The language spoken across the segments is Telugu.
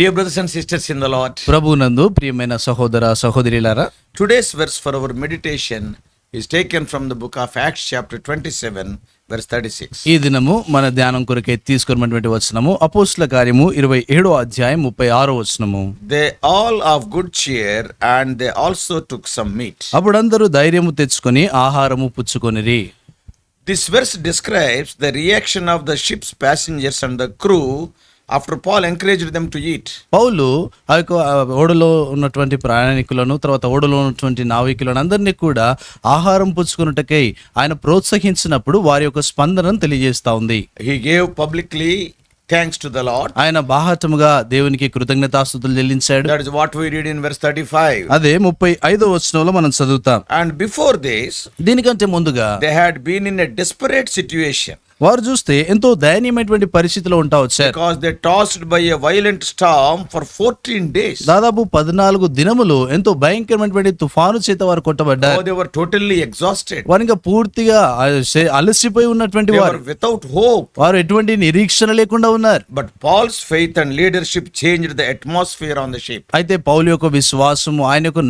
Dear brothers and sisters in the Lord, ప్రభునందు ప్రియమైన సహోదర సహోదరులారా, today's verse for our meditation is taken from the book of Acts chapter 27 verse 36. ఈ దినము మన ధ్యానం కొరకే తీసుకున్నటువంటి వచనము అపోస్తల కార్యము 27వ అధ్యాయం 36వ వచనము. They all of good cheer and they also took some meat. అప్పుడందరూ ధైర్యము తెచ్చుకొని ఆహారము పుచ్చుకొనిరి. This verse describes the reaction of the ship's passengers and the crew after Paul encouraged them to eat. పౌలు ఆ యొక్క ఓడలో ఉన్నటువంటి ప్రయాణికులను, తర్వాత ఓడలో ఉన్నటువంటి నావికులను అందరినీ కూడా ఆహారం పుచ్చుకున్నటకై ఆయన ప్రోత్సహించినప్పుడు వారి యొక్క స్పందనను తెలియజేస్తా ఉంది. He gave publicly thanks to the Lord. ఆయన బాహాటముగా దేవునికి కృతజ్ఞతాస్తుతులు చెల్లించాడు. That is what we read in verse 35. అదే 35వ వచనంలో మనం చదువుతాం. And before this, దీనికంటే ముందుగా they had been in a desperate situation. వారు చూస్తే ఎంతో దయనీయమైనటువంటి పరిస్థితిలో ఉంటా వచ్చారు. Because they tossed by a violent storm for 14 days. దాదాపు 14 దినములు ఎంతో భయంకరమైనటువంటి తుఫాను చేత వారు కొట్టబడ్డారు. Oh, they were totally exhausted. వారు ఇంకా పూర్తిగా అలసిపోయి ఉన్నటువంటి They వారు, were without hope. వారు ఎటువంటి నిరీక్షణ లేకుండా ఉన్నారు. But Paul's faith and leadership changed the atmosphere on the ship. అయితే పౌలు యొక్క విశ్వాసము, ఆయన యొక్క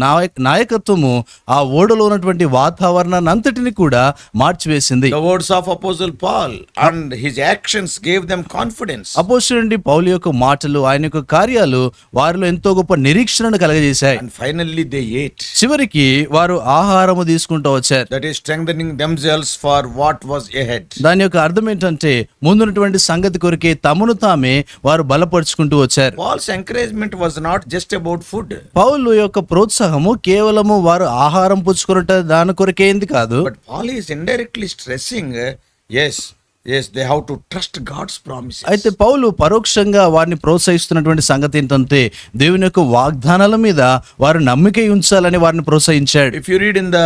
నాయకత్వము ఆ ఓడలో ఉన్నటువంటి వాతావరణాన్ని అంతటిని కూడా మార్చివేసింది. The words of Apostle Paul and his actions gave them confidence. అపోస్తలుడి పౌలు యొక్క మాటలు, ఆయన యొక్క కార్యాలు వారిలో ఎంతో గొప్ప నిరీక్షణను కలగజేశాయి. And finally they ate. చివరికి వారు ఆహారము తీసుకుంటూ వచ్చారు. That is strengthening themselves for what was ahead. దాని యొక్క అర్థం ఏంటంటే ముందున్నటువంటి సంగతి కొరకే తమను తామే వారు బలపరుచుకుంటూ వచ్చారు. Paul's encouragement was not just about food. పౌలు యొక్క ప్రోత్సాహము కేవలము వారు ఆహారం పుచ్చుకున్నట దాని కొరకేంది కాదు. But Paul is indirectly stressing, yes, they have to trust God's promises. అయితే పౌలు పరోక్షంగా వారిని ప్రోత్సహిస్తున్నటువంటి సంగతి ఏంటంటే దేవుని యొక్క వాగ్దానాల మీద వారు నమ్మిక ఉంచాలని వారిని ప్రోత్సహించాడు. If you read in the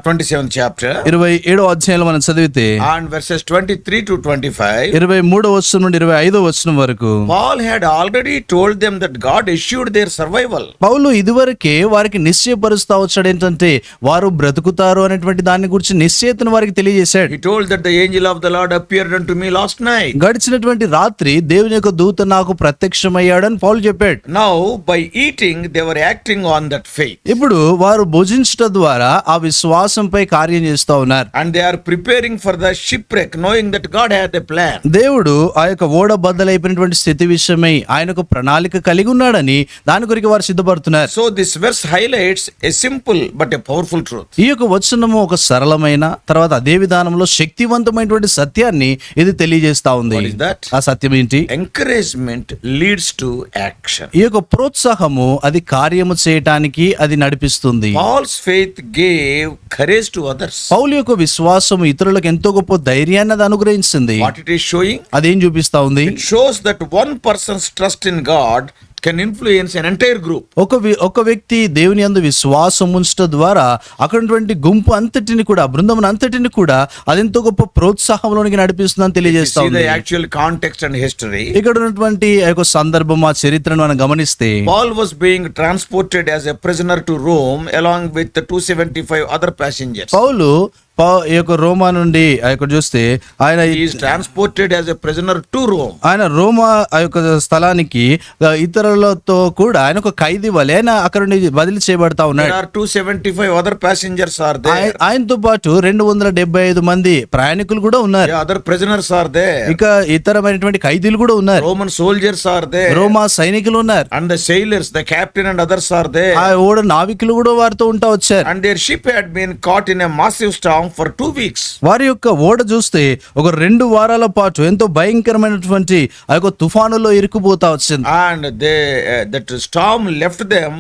27th chapter 27వ అధ్యాయంలో మనం చదివితే and verses 23 to 25, 23వ వచనం నుండి 25వ వచనం వరకు Paul had already told them that God assured their survival. పౌలు ఇదివరకే వారికి నిశ్చయపరుస్తా వచ్చాడు ఏంటంటే వారు బ్రతుకుతారు అనేటువంటి దాని గురించి నిశ్చయతను వారికి తెలియజేశాడు. He told that the angel of the Lord appeared unto me last night. గడిచినటువంటి రాత్రి దేవుని యొక్క దూత నాకు ప్రత్యక్షమయ్యాడని పౌలు చెప్పాడు. Now by eating they were acting on that faith. ఇప్పుడు వారు భుజించడం ద్వారా ఆ విశ్వాసంపై కార్యం చేస్తూ ఉన్నారు. And they are preparing for the shipwreck knowing that God had a plan. దేవుడు ఆ యొక్క ఓడ బద్దలైపోయినటువంటి స్థితి విషయమై ఆయన ఒక ప్రణాళిక కలిగి ఉన్నాడని దాని కొరకు వారు సిద్ధపడుతున్నారు. So this verse highlights a simple but a powerful truth. ఈ యొక్క వచనము ఒక సరళమైన తర్వాత అదే విధానంలో శక్తివంతమైనటువంటి సత్యాన్ని ఇది తెలియజేస్తా ఉంది. What is that? ఆ సత్యం ఏంటి? Encouragement leads to action. ఈ యొక్క ప్రోత్సాహము అది కార్యము చేయటానికి అది నడిపిస్తుంది. Paul's faith gave courage to others. పౌలు యొక్క విశ్వాసము ఇతరులకు ఎంతో గొప్ప ధైర్యాన్ని అది అనుగ్రహించింది. What it is showing? అదేం చూపిస్తా ఉంది? It shows that one person's trust in God can influence an entire group. ఒక వ్యక్తి దేవుని యందు విశ్వాసం ఉంచడం ద్వారా అక్కడటువంటి గుంపు అంతటిని కూడా, బృందం అంతటిని కూడా అదెంతో గొప్ప ప్రోత్సాహంలోనికి నడిపిస్తుందని తెలియజేస్తా See ఉంది. the actual context and history. ఇక్కడ ఉన్నటువంటి ఆ యొక్క సందర్భం, ఆ చరిత్రను మనం గమనిస్తే Paul was being transported as a prisoner to Rome along with the 275 other passengers. పౌలు ఈ యొక్క రోమా నుండి ఇక్కడ చూస్తే ఆయన He is transported as a prisoner to Rome. ఆయన రోమా ఆ యొక్క స్థలానికి ఇతరులతో కూడా ఆయన ఒక ఖైదీ వలె ఆయన అక్కడ నుండి బదిలీ చేయబడతా ఉన్నాడు. There are 275 other passengers are there. ఆయనతో పాటు 275 మంది ప్రయాణికులు కూడా ఉన్నారు. Yeah, other prisoners are there. ఇక ఇతరమైనటువంటి ఖైదీలు కూడా ఉన్నారు. Roman soldiers are there. రోమా సైనికులు ఉన్నారు. And the sailors, the captain and others are there. ఆ ఓడ నావికులు కూడా వారితో ఉంటా వచ్చారు. And their ship had been caught in a massive storm for 2 weeks. వారి యొక్క ఓడ చూస్తే ఒక 2 వారాల పాటు ఎంతో భయంకరమైనటువంటి ఆ యొక్క తుఫానులో ఇరుక్కుపోతా వచ్చింది. And that storm left them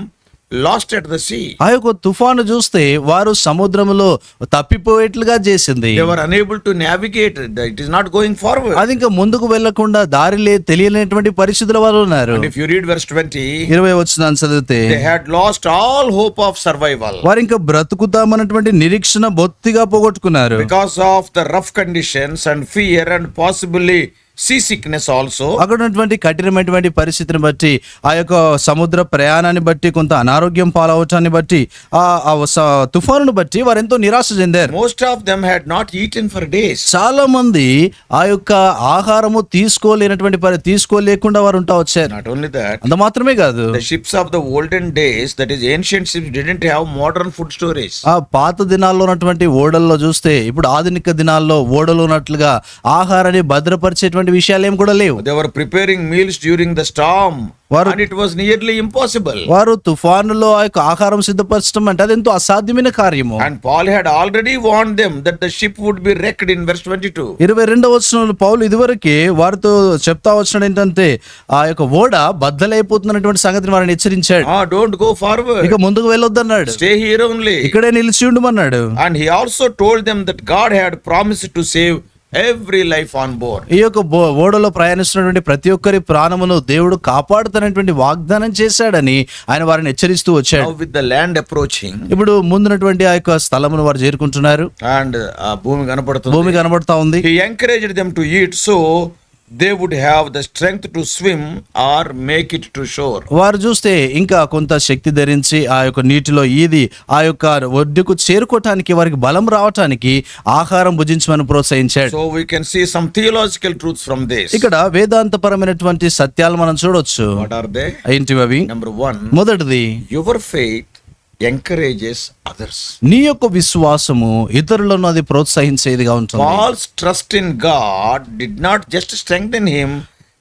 lost at the sea. ఆ యొక్క తుఫాను చూస్తే వారు సముద్రంలో తప్పిపోయేట్లుగా చేసింది. They were unable to navigate. It is not going forward. అది ఇంకా ముందుకు వెళ్లకుండా దారిలే తెలియనటువంటి పరిస్థితుల వారు ఉన్నారు. And if you read verse 20, 20 వచనాన్ని చదివితే they had lost all hope of survival. వారు ఇంకా బ్రతుకుతామన్నటువంటి నిరీక్షణ బొత్తిగా పోగొట్టుకున్నారు. Because of the rough conditions and fear and possibly seasickness also. అక్కడ ఉన్నటువంటి కఠినమైనటువంటి పరిస్థితిని బట్టి, ఆ యొక్క సముద్ర ప్రయాణాన్ని బట్టి, కొంత అనారోగ్యం పాలవటాన్ని బట్టి, తుఫానును బట్టి వారు ఎంతో నిరాశ చెందారు. Most of them had not eaten for days. చాలా మంది ఆ యొక్క ఆహారము తీసుకోలేకుండా వారు ఉంటా వచ్చారు. Not only that, అంత మాత్రమే కాదు, the ships of the olden days, that is ancient ships, didn't have modern food storage. ఆ పాత దినాల్లో ఉన్నటువంటి ఓడల్లో చూస్తే ఇప్పుడు ఆధునిక దినాల్లో ఓడలు ఉన్నట్లుగా ఆహారాన్ని భద్రపరిచేటువంటి విషయాలు ఏం కూడా లేవు. They were preparing meals during the storm, and it was nearly impossible. వారు తుఫానులో ఆ యొక్క ఆహారం సిద్ధపరచడం అంటే అది ఎంతో అసాధ్యమైన కార్యము. And Paul had already warned them that the ship would be wrecked in verse 22. 22వ వచనంలో పౌలు ఇదివరకే వారితో చెప్తా వచ్చినాడు ఏంటంటే ఆ యొక్క ఓడ బద్దలైపోతున్నటువంటి సంగతిని వారిని హెచ్చరించాడు. Don't go forward. ఇక ముందుకు వెళ్ళొద్దన్నాడు, Stay here only. ఇక్కడే నిలిచి ఉండమన్నాడు. And he also told them that God had promised to save every life on board. ఈ యొక్క ఓడలో ప్రయాణిస్తున్నటువంటి ప్రతి ఒక్కరి ప్రాణమును దేవుడు కాపాడుతున్నటువంటి వాగ్దానం చేశాడని ఆయన వారిని హెచ్చరిస్తూ వచ్చాడు. Now with the land approaching, ఇప్పుడు ముందున్నటువంటి ఆ యొక్క స్థలమును వారు చేరుకుంటున్నారు, and భూమి కనబడతా ఉంది. He encouraged them to eat so they would have the strength to swim or make it to shore. వారు చూస్తే ఇంకా కొంత శక్తి ధరించి ఆ యొక్క నీటిలో ఈది ఆ యొక్క ఒడ్డుకు చేరుకోవటానికి వారికి బలం రావటానికి ఆహారం భుజించమని ప్రోత్సహించాడు. So we can see some theological truths from this. ఇక్కడ వేదాంతపరమైనటువంటి సత్యాలు మనం చూడొచ్చు. What are they? ఏంటివి అవి? Number 1, మొదటిది, your faith encourages others. నీ యొక్క విశ్వాసము ఇతరులను అది ప్రోత్సహించేదిగా ఉంటుంది. Paul's trust in God did not just strengthen him,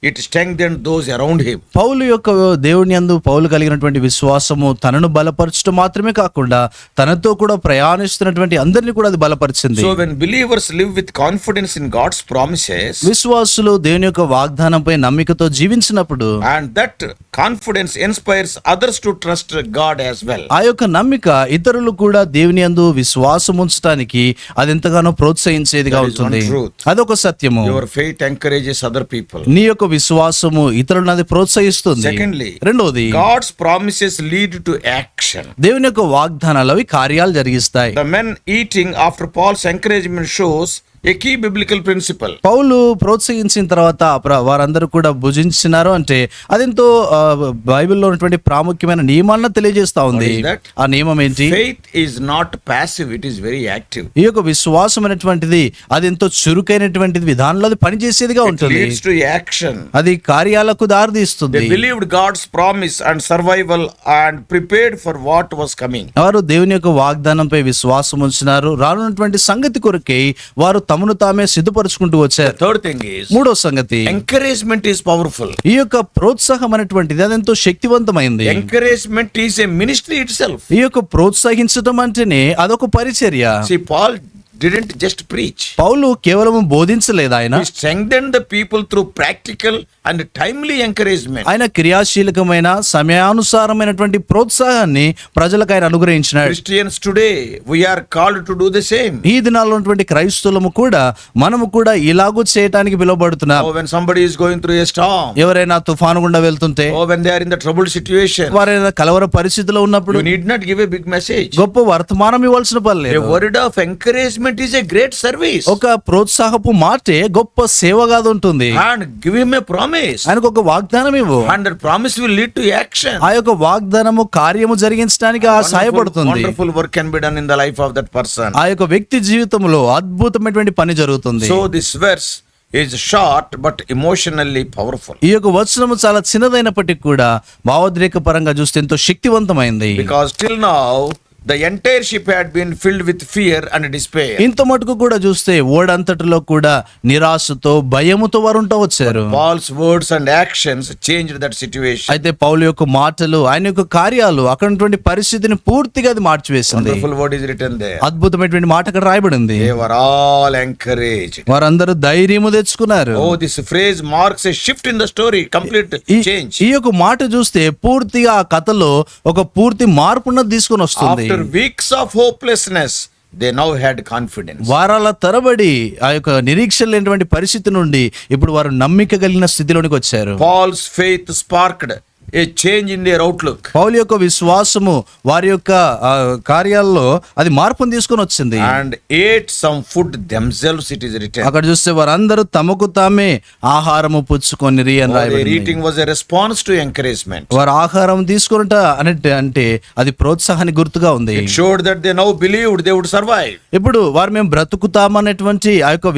it strengthened those around him. పౌలు యొక్క దేవుని యందు పౌలు కలిగినటువంటి విశ్వాసము తనను బలపరచడం మాత్రమే కాకుండా తనతో కూడా ప్రయాణిస్తున్నటువంటి అందరినీ కూడా అది బలపరిచింది. So when believers live with confidence in God's promises, విశ్వాసులు దేవుని యొక్క వాగ్దానంపై నమ్మికతో జీవించినప్పుడు, and that confidence inspires others to trust God as well. ఆ యొక్క నమ్మిక ఇతరులు కూడా దేవుని యందు విశ్వాసం ఉంచడానికి అది ఎంతగానో ప్రోత్సహించేదిగా That is one ఉంటుంది. truth. అదొక సత్యము. Your faith encourages other people. నీ యొక్క విశ్వాసము ఇతరులను అది ప్రోత్సహిస్తుంది. Secondly, రెండవది, God's promises lead to action. దేవుని యొక్క వాగ్దానాలు అవి కార్యాలు జరిగిస్తాయి. The men eating after Paul's encouragement shows a key biblical principle. పౌలు ప్రోత్సహించిన తర్వాత వారందరూ కూడా భుజించినారు అంటే అదెంతో బైబిల్లో ఉన్నటువంటి ప్రాముఖ్యమైన నియమాలను తెలియజేస్తా ఉంది. What is that? ఆ నియమం ఏంటి? Faith is not passive, it is very active. ఈ యొక్క విశ్వాసం అనేటువంటిది అది ఎంతో చురుకైనటువంటిది, విధానంలో అది పనిచేసేదిగా It ఉంటుంది. leads to action. అది కార్యాలకు దారితీస్తుంది. They believed God's promise and survival and prepared for what was coming. వారు దేవుని యొక్క వాగ్దానంపై విశ్వాసం ఉంచినారు, రానున్నటువంటి సంగతి కొరకై వారు తమను తామే సిద్ధపరచుకుంటూ వచ్చారు. Third thing is, మూడో సంగతి, encouragement is powerful. ఈ యొక్క ప్రోత్సాహం అనేటువంటిది అది ఎంతో శక్తివంతమైంది. Encouragement is a ministry itself. ఈ యొక్క ప్రోత్సహించడం అంటేనే అదొక పరిచర్య. See, Paul didn't just preach. పౌలు కేవలం బోధించలేదు, ఆయన He strengthened the people through practical and timely encouragement. ఆయన క్రియాశీలకమైన సమయానుసారమైనటువంటి ప్రోత్సాహాన్ని ప్రజలకు ఆయన అనుగ్రహించినాడు. Christians today, we are called to do the same. ఈ దినాల్లో ఉన్నటువంటి క్రైస్తవులము కూడా మనము కూడా ఇలాగూ చేయటానికి పిలువబడుతున్నాం. Oh, when somebody is going through a storm, ఎవరైనా తుఫాను గుండా వెళ్తుంటే, oh, when they are in the troubled situation, వారైనా కలవర పరిస్థితిలో ఉన్నప్పుడు you need not give a big message. గొప్ప వర్తమానం ఇవ్వాల్సిన పని A లేదు. word of encouragement is a great service. ఒక ప్రోత్సాహపు మాటే గొప్ప సేవగా ఉంటుంది. And give him a promise. ఆయనకు ఒక వాగ్దానం ఇవ్వు, And that promise will lead to action. ఆ యొక్క వాగ్దానము కార్యము జరిగించడానికి సహాయపడుతుంది. Wonderful work can be done in the life of that person. ఆ యొక్క వ్యక్తి జీవితంలో అద్భుతమైనటువంటి పని జరుగుతుంది. So this verse is short but emotionally powerful. ఈ యొక్క వచనము చాలా చిన్నదైనప్పటికీ కూడా భావోద్రేక పరంగా చూస్తే ఎంతో శక్తివంతమైంది. Because till now the entire ship had been filled with fear and despair. ఇంత మటుకు కూడా చూస్తే ఓడంతటిలో కూడా నిరాశతో భయముతో వారు ఉంటూ వచ్చారు. Paul's words and actions changed that situation. అయితే పౌలు యొక్క మాటలు, ఆయన యొక్క కార్యాలు అక్కడ ఉన్నటువంటి పరిస్థితిని పూర్తిగా అది మార్చివేసింది. Wonderful word is written there. అద్భుతమైనటువంటి మాట అక్కడ రాయబడింది. They were all encouraged. వారందరూ ధైర్యము తెచ్చుకున్నారు. Oh, this phrase marks a shift in the story, complete change. ఈ యొక్క మాట చూస్తే పూర్తిగా ఆ కథలో ఒక పూర్తి మార్పును తీసుకొని వస్తుంది. After weeks of hopelessness, they now had confidence. వారాల తరబడి ఆ యొక్క నిరీక్షణ లేనటువంటి పరిస్థితి నుండి ఇప్పుడు వారు నమ్మిక కలిగిన స్థితిలోనికి వచ్చారు. Paul's faith sparked a change in their outlook. పౌలు యొక్క విశ్వాసము వారి యొక్క కార్యాల్లో అది మార్పును తీసుకొని వచ్చింది. And ate some food themselves, it is written. అక్కడ చూస్తే వారందరూ తమకు తామే ఆహారము పుచ్చుకొనిరి అని Their రాయబడింది. eating was a response to encouragement. వారు ఆహారం తీసుకున్నట అంటే అది ప్రోత్సాహానికి గుర్తుగా ఉంది. It showed that they now believed they would survive. ఇప్పుడు వారు మేము బ్రతుకుతామనేటువంటి ఆ యొక్క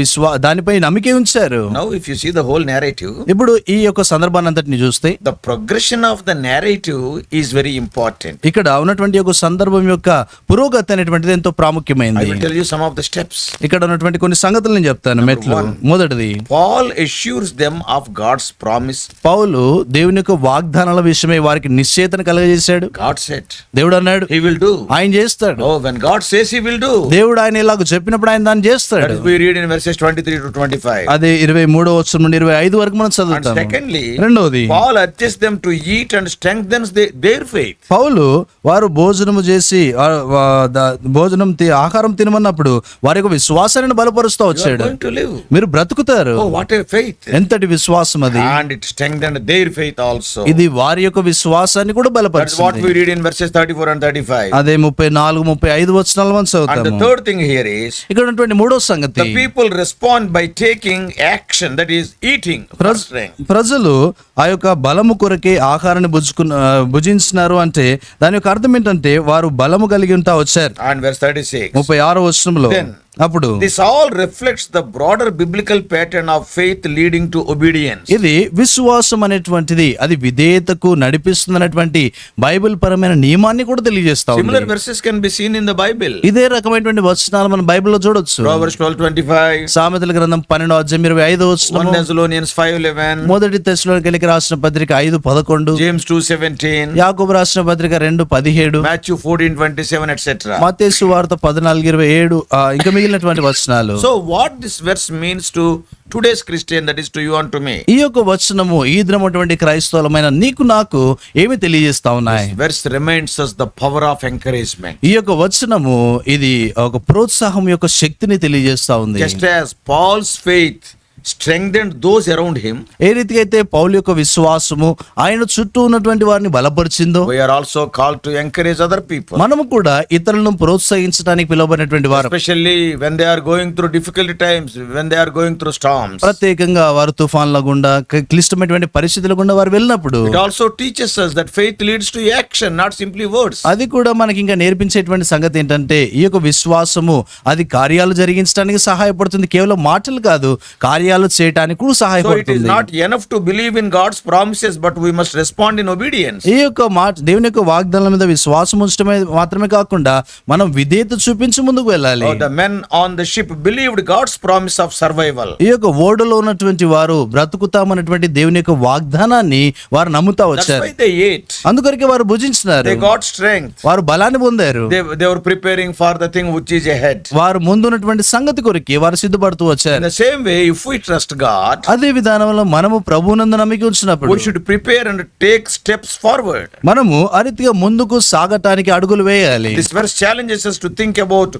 దానిపై నమ్మిక ఉంచారు. Now if you see the whole narrative, ఇప్పుడు ఈ యొక్క సందర్భాన్ని అంతటిని చూస్తే the progression of the narrative is very important. ఇక్కడ ఉన్నటువంటి ఒక సందర్భం యొక్క పురోగతి అనేటువంటిది ఎంతో I ప్రాముఖ్యమైనది. will tell you some of the steps. ఇక్కడ ఉన్నటువంటి కొన్ని సంగతులు నేను చెప్తాను. మెట్లు. మొదటిది, Paul assures them of God's promise. పౌలు దేవుని యొక్క వాగ్దానాల విషయమై వారికి నిశ్చయితను కలగజేశాడు. God said దేవుడు అన్నాడు he will do. ఆయన చేస్తాడు. Oh, when God says he will do, దేవుడు ఆయన ఇలాగ చెప్పినప్పుడు ఆయన దాన్ని that చేస్తాడు. is we read in verses 23 to 25. అది 23వ వచనం నుండి 25 వరకు మనం And చదువుతాము. secondly, రెండవది, Paul urges them to eat and strengthens their faith. పౌలు వారు భోజనము చేసి ఆహారం తినమన్నప్పుడు వారి యొక్క విశ్వాసాన్ని బలపరుస్తూ You are వచ్చాడు. going to live. మీరు బ్రతుకుతారు. Oh, what a faith. ఎంతటి విశ్వాసం అది. And it strengthened their faith also. ఇది వారి యొక్క విశ్వాసాన్ని కూడా That's what బలపరుస్తుంది. we read in verses 34 and 35. అదే 34, 35 వచనాలు మనం And the చదువుతాము. third thing here is, ఇక్కడ ఉన్నటువంటి మూడో సంగతి, the people respond by taking action, that is eating for strength. ప్రజలు ఆ యొక్క బలము కొరకే ఆహారాన్ని భుజించినారు అంటే దాని యొక్క అర్థం ఏంటంటే వారు బలము కలిగి ఉంటా వచ్చారు. And verse 36. 36వ వచనంలో Then, అప్పుడు this all reflects the broader biblical pattern of faith leading to obedience. ఇది విశ్వాసం అనేటువంటిది అది విధేయతకు నడిపిస్తుందనేటువంటి బైబిల్ పరమైన నియమాన్ని కూడా తెలియజేస్తా ఉంది. Similar verses can be seen in the Bible. ఇదే రకమైనటువంటి వచనాలు మనం బైబిల్లో చూడొచ్చు. Proverbs 12:25, సామెతల గ్రంథం 12:25 వచనం, 1 Thessalonians 5:11, మొదటి తెస్సలోనికైలకు రాసిన పత్రిక 5:11, James 2:17, యాకోబు రాసిన పత్రిక 2:17, Matthew 14:27, etc. మత్తయి సువార్త 14:27, ఇంకా మిగిలినటువంటి వచనాలు. So what this verse means to today's Christian, that is to you and to me. ఈ యొక్క వచనము ఈ దినమైనటువంటి క్రైస్తవులమైన నీకు నాకు ఏమి తెలియజేస్తా ఉన్నాయి? Verse reminds us the power of encouragement. ఈ యొక్క వచనము ఇది ఒక ప్రోత్సాహం యొక్క శక్తిని తెలియజేస్తా ఉంది. Just as Paul's faith strengthened those around him, ఏ రీతిగా అయితే పౌలు యొక్క విశ్వాసము ఆయన చుట్టూ ఉన్నటువంటి వారిని బలపరిచిందో, we are also called to encourage other people, మనము కూడా ఇతరులను ప్రోత్సహించడానికి పిలువబడినటువంటి వారు. especially when they are going through difficult times, when they are going through storms. ప్రత్యేకంగా వారు తుఫాన్ల గుండా క్లిష్టమైనటువంటి పరిస్థితుల గుండా వారు వెళ్ళినప్పుడు It also teaches us that faith leads to action, not simply words. అది కూడా మనకి ఇంకా నేర్పించేటువంటి సంగతి ఏంటంటే ఈ యొక్క విశ్వాసము అది కార్యాలు జరిగించడానికి సహాయపడుతుంది. కేవలం మాటలు కాదు, కార్యాలు చేయడానికి కూడా So it is సహాయపడుతుంది. not enough to believe in God's promises, but we must respond in obedience. ఈ యొక్క దేవుని యొక్క వాగ్దానాల మీద విశ్వాసం ఉంచడమే మాత్రమే కాకుండా మనం విధేయత చూపించి ముందుకు వెళ్ళాలి. Oh, the men on the ship believed God's promise of survival. ఈ యొక్క ఓడలో ఉన్నటువంటి వారు బ్రతుకుతామన్నటువంటి దేవుని యొక్క వాగ్దానాన్ని వారు నమ్ముతా That's వచ్చారు. why they ate. అందుకొరకే వారు భుజించినారు. They got strength. వారు బలాన్ని పొందారు. They were preparing for the thing which is ahead. వారు ముందున్నటువంటి సంగతి కొరకే వారు సిద్ధపడుతూ In వచ్చారు. the same way, if we trust God, అదే విధానంలో మనము ప్రభువునందు నమ్మిక ఉంచినప్పుడు we should prepare and take steps forward. మనము ఆ రీతిగా ముందుకు సాగటానికి అడుగులు వేయాలి. This verse challenges us to think about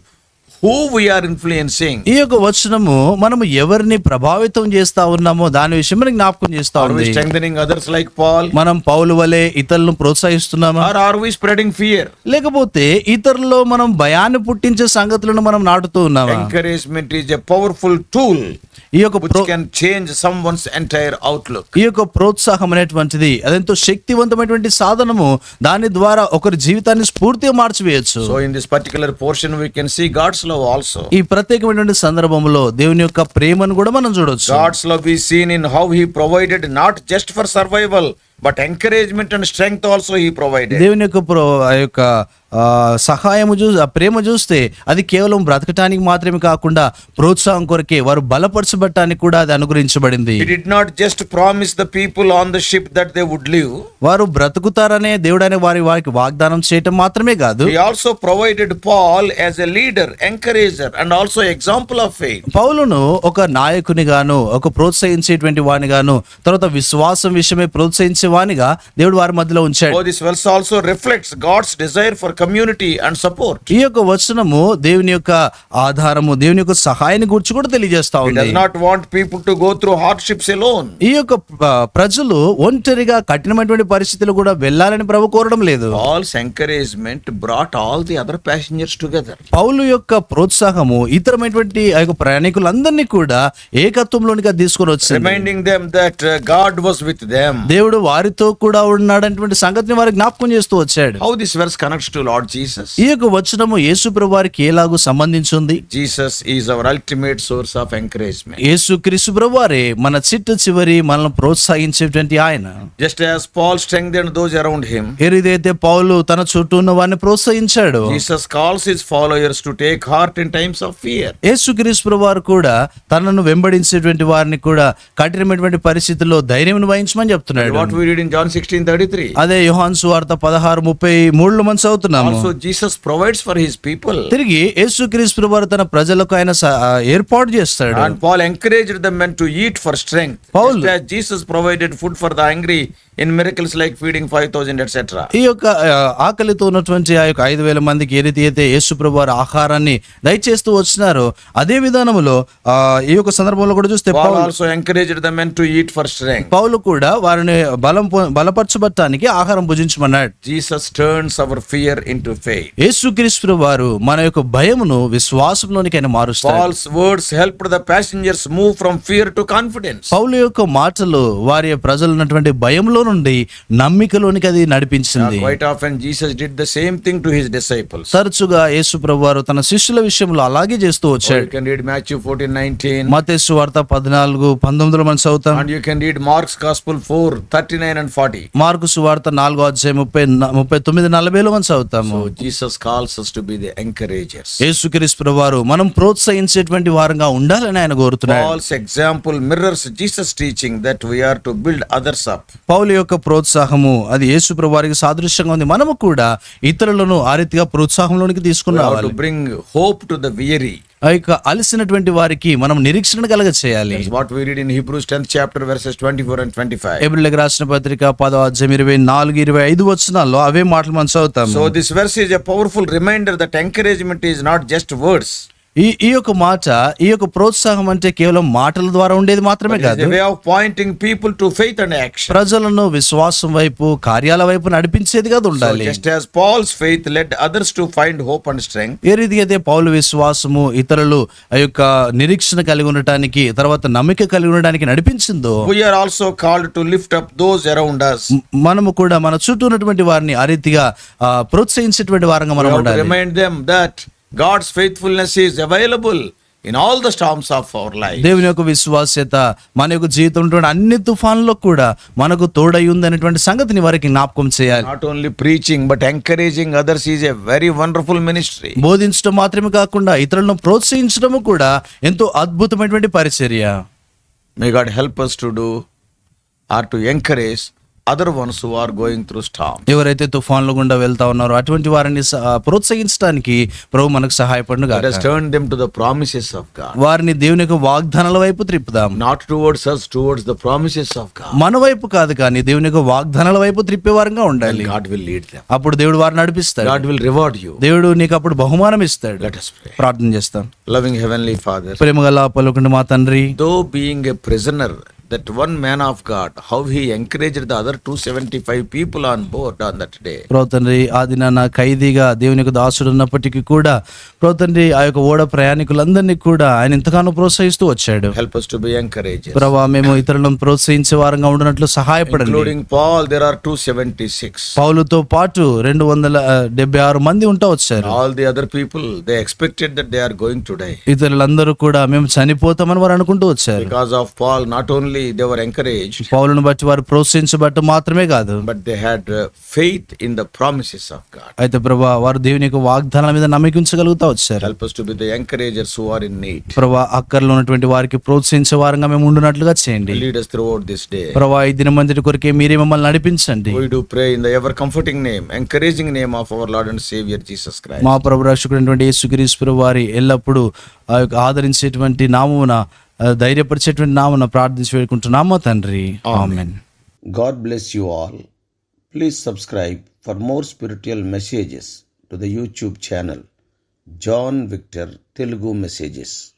who we are influencing. ఈ యొక్క వచనము మనము ఎవరిని ప్రభావితం చేస్తా ఉన్నామో దాని విషయం మనకి జ్ఞాపకం చేస్తా Are we ఉంది. strengthening others like Paul? మనం పౌలు వలె ఇతరులను ప్రోత్సహిస్తున్నామా, Or are we spreading fear? లేకపోతే ఇతరుల్లో మనం భయాన్ని పుట్టించే సంగతులను మనం నాటుతూ ఉన్నామా? Encouragement is a powerful tool ఈ యొక్క which can change someone's entire outlook. ఈ యొక్క ప్రోత్సాహం అనేటువంటిది అదెంతో శక్తివంతమైనటువంటి సాధనము. దాని ద్వారా ఒకరి జీవితాన్ని స్ఫూర్తిగా మార్చివేయచ్చు. So in this particular portion we can see God's love also. ఈ ప్రత్యేకమైనటువంటి సందర్భంలో దేవుని యొక్క ప్రేమను కూడా మనం చూడొచ్చు. God's love is seen in how he provided not just for survival but encouragement and strength also he provided. దేవుని యొక్క ఆ యొక్క సహాయము ప్రేమ చూస్తే అది కేవలం బ్రతకటానికి మాత్రమే కాకుండా ప్రోత్సాహం కొరకే వారు బలపరచబడటానికి కూడా అది అనుగ్రహించబడింది. He did not just promise the people on the ship that they would live. వారు బ్రతుకుతారనే దేవుడనే వారికి వాగ్దానం చేయటం మాత్రమే కాదు, He also provided Paul as a leader, encourager and also example of faith. పౌలును ఒక నాయకుని గాను, ఒక ప్రోత్సహించేటువంటి వాని గాను, తర్వాత విశ్వాసం విషయమై ప్రోత్సహించే వానిగా దేవుడు వారి మధ్యలో ఉంచాడు. Oh, this verse also reflects God's desire for community and support. ఈ యొక్క వచనము దేవుని యొక్క ఆధారము, దేవుని యొక్క సహాయాన్ని గురించి కూడా తెలియజేస్తా He ఉంది. does not want people to go through hardships alone. ఈ యొక్క ప్రజలు ఒంటరిగా కఠినమైనటువంటి పరిస్థితులు కూడా వెళ్ళాలని ప్రభు కోరడం లేదు. Paul's encouragement brought all the other passengers together. పౌలు యొక్క ప్రోత్సాహము ఇతరమైనటువంటి ఆ యొక్క ప్రయాణికులందరినీ కూడా ఏకత్వంలోనిగా తీసుకొని వచ్చింది. Reminding them that God was with them. దేవుడు వారితో కూడా ఉన్నాడనేటువంటి సంగతిని వారికి జ్ఞాపకం చేస్తూ వచ్చాడు. How this verse connects to Lord Jesus? ఈ యొక్క వచనము యేసు ప్రభు వారికి ఎలాగూ సంబంధించింది? Jesus is our ultimate source of encouragement. యేసు క్రీస్తు ప్రభు వారే మన చిట్ట చివరి మనల్ని ప్రోత్సహించేటువంటి ఆయన. Just as Paul strengthened those around him, ఏదైతే పౌలు తన చుట్టూ ఉన్న వారిని ప్రోత్సహించాడు, Jesus calls his followers to take heart in times of fear. యేసు క్రీస్తు ప్రభు వారు కూడా తనను వెంబడించేటువంటి వారిని కూడా కఠినమైనటువంటి పరిస్థితుల్లో ధైర్యం వహించమని చెప్తున్నాడు. What we read in John 16:33. అదే యోహాను సువార్త 16:33 మనం చదువుతున్నాము. Also Jesus provides for his people. తిరిగి యేసు క్రీస్తు ప్రభు వారు తన ప్రజలకు ఆయన ఏర్పాటు చేస్తాడు. And Paul encouraged the men to eat for strength. Paul- Just as Jesus provided food for the hungry in miracles like feeding 5,000 etc. ఈ యొక్క ఆకలితో ఉన్నటువంటి ఆ యొక్క 5,000 మందికి ఏ రీతి అయితే యేసు ప్రభు వారు ఆహారాన్ని దయచేస్తూ వచ్చినారో అదే విధానంలో ఈ యొక్క సందర్భంలో కూడా చూస్తే Paul also encouraged the men to eat for strength. పౌలు కూడా వారిని బలపరచబట్టానికి ఆహారం భుజించమన్నాడు. Jesus turns our fear into faith. యేసుక్రీస్తు వారు మన యొక్క భయమును విశ్వాసంలోనికి ఆయన మారుస్తాడు. Paul's words helped the passengers move from fear to confidence. పౌలు యొక్క మాటలు వారి ప్రజలు ఉన్నటువంటి భయంలో నుండి నమ్మికలోనికి అది నడిపించింది. Quite often Jesus did the same thing to his disciples. తరచుగా యేసు ప్రభు వారు తన శిష్యుల విషయంలో అలాగే చేస్తూ You వచ్చాడు. can read Matthew 14:19. మత్తయి సువార్త 14:19 మనం చదువుతాం. And you can read Mark's Gospel 4:39 and 40. Mark సువార్త 4:39-40 మనం చదువుతాము. So Jesus calls us to be the encouragers. యేసుక్రీస్తు ప్రభు వారు మనం ప్రోత్సహించేటువంటి వారంగా ఉండాలని ఆయన కోరుతున్నాడు. Paul's example mirrors Jesus' teaching that we are to build others up. పౌలు యొక్క ప్రోత్సాహము అది యేసు ప్రభు వారికి సాదృశ్యంగా ఉంది. మనము కూడా ఇతరులను ఆ రీతిగా ప్రోత్సాహంలోనికి తీసుకుని We have రావాలి. to bring hope to the weary. ఆ యొక్క అలసినటువంటి వారికి మనం నిరీక్షణ కలగ చేయాలి. That's what we read in Hebrews 10th chapter verses 24 and 25. హెబ్రీయులకు రాసిన పత్రిక 10:24-25 వచనాల్లో అవే మాటలు మనం చదువుతాము. So this verse is a powerful reminder that encouragement is not just words. ఈ యొక్క మాట, ఈ యొక్క ప్రోత్సాహం అంటే కేవలం మాటల ద్వారా ఉండేది మాత్రమే It is కాదు, a way of pointing people to faith and action. ప్రజలను విశ్వాసం వైపు, కార్యాల వైపు నడిపించేదిగా So ఉండాలి. just as Paul's faith led others to find hope and strength, ఏ రీతి అయితే పౌలు విశ్వాసము ఇతరులు ఆ యొక్క నిరీక్షణ కలిగి ఉండటానికి, తర్వాత నమ్మిక కలిగి ఉండడానికి నడిపించిందో, we are also called to lift up those around us. మనము కూడా మన చుట్టూ ఉన్నటువంటి వారిని ఆ రీతిగా ప్రోత్సహించేటువంటి వారంగా We మనం have to ఉండాలి. remind them that God's faithfulness is available in all the storms of our life. దేవుని యొక్క విశ్వాస్యత మన యొక్క జీవితంలో అన్ని తుఫాన్లో కూడా మనకు తోడై ఉంది అనేటువంటి సంగతిని వారికి జ్ఞాపకం చేయాలి. Not only preaching but encouraging others is a very wonderful ministry. బోధించడం మాత్రమే కాకుండా ఇతరులను ప్రోత్సహించడము కూడా ఎంతో అద్భుతమైనటువంటి పరిచర్య. May God help us to do or to encourage other ones who are going through storm. ఎవరైతే తుఫాన్ల గుండా వెళ్తా ఉన్నారో అటువంటి వారిని ప్రోత్సహించడానికి ప్రభు మనకు సహాయపడును Let us గాక. turn them to the promises of God. వారిని దేవుని యొక్క వాగ్దానాల వైపు త్రిప్పుదాం. Not towards us, towards the promises of God. మన వైపు కాదు కానీ దేవుని యొక్క వాగ్దానాల వైపు త్రిప్పే వారంగా And ఉండాలి. God will lead them. అప్పుడు దేవుడు వారిని నడిపిస్తాడు. God will reward you. దేవుడు నీకు అప్పుడు బహుమానం ఇస్తాడు. Let us pray. ప్రార్థన చేస్తాం. Loving Heavenly Father, ప్రేమగల పలుకుండి మా తండ్రి, though being a prisoner, that one man of God, how he encouraged the other 275 people on board on that day. తండ్రి ఆ దినాన ఖైదీగా దేవుని యొక్క దాసుడు ఉన్నప్పటికీ కూడా తండ్రి ఆ యొక్క ఓడ ప్రయాణికులందరినీ కూడా ఆయన ఎంతగానో ప్రోత్సహిస్తూ వచ్చాడు. Help us to be encouragers. ప్రభా మేము ఇతరులను ప్రోత్సహించే వారంగా ఉండినట్లు సహాయపడండి. Including Paul, there are 276. పౌలుతో పాటు 276 మంది ఉంటా వచ్చారు. All the other people, they expected that they are going to die. ఇతరులందరూ కూడా మేము చనిపోతామని వారు అనుకుంటూ వచ్చారు. Because of Paul, not only they were encouraged, పౌలును బట్టి వారు ప్రోత్సహించబట్టు మాత్రమే కాదు, but they had faith in the promises of God. అయితే ప్రభా వారు దేవుని యొక్క వాగ్దానాల మీద నమ్మకం ఉంచగలుగుతా వచ్చారు. Help us to be the encouragers who are in need. ప్రభా అక్కర్లో ఉన్నటువంటి వారికి ప్రోత్సహించే వారంగా మేము ఉండునట్లుగా చేయండి. Lead us throughout this day. ప్రభా ఈ దినమంతటి కొరకే మీరే మమ్మల్ని నడిపించండి. We do pray in the ever comforting name, encouraging name of our Lord and Savior Jesus Christ. మా ప్రభు రక్షకుడైనటువంటి యేసుక్రీస్తు వారి ఎల్లప్పుడూ ఆ యొక్క ఆదరించేటువంటి నామమున ధైర్యపరిచేటువంటి నామమున ప్రార్థించి వేడుకుంటున్నాము తండ్రి. ఆమేన్. God bless you all. Please subscribe for more spiritual messages to the YouTube channel John Victor Telugu Messages.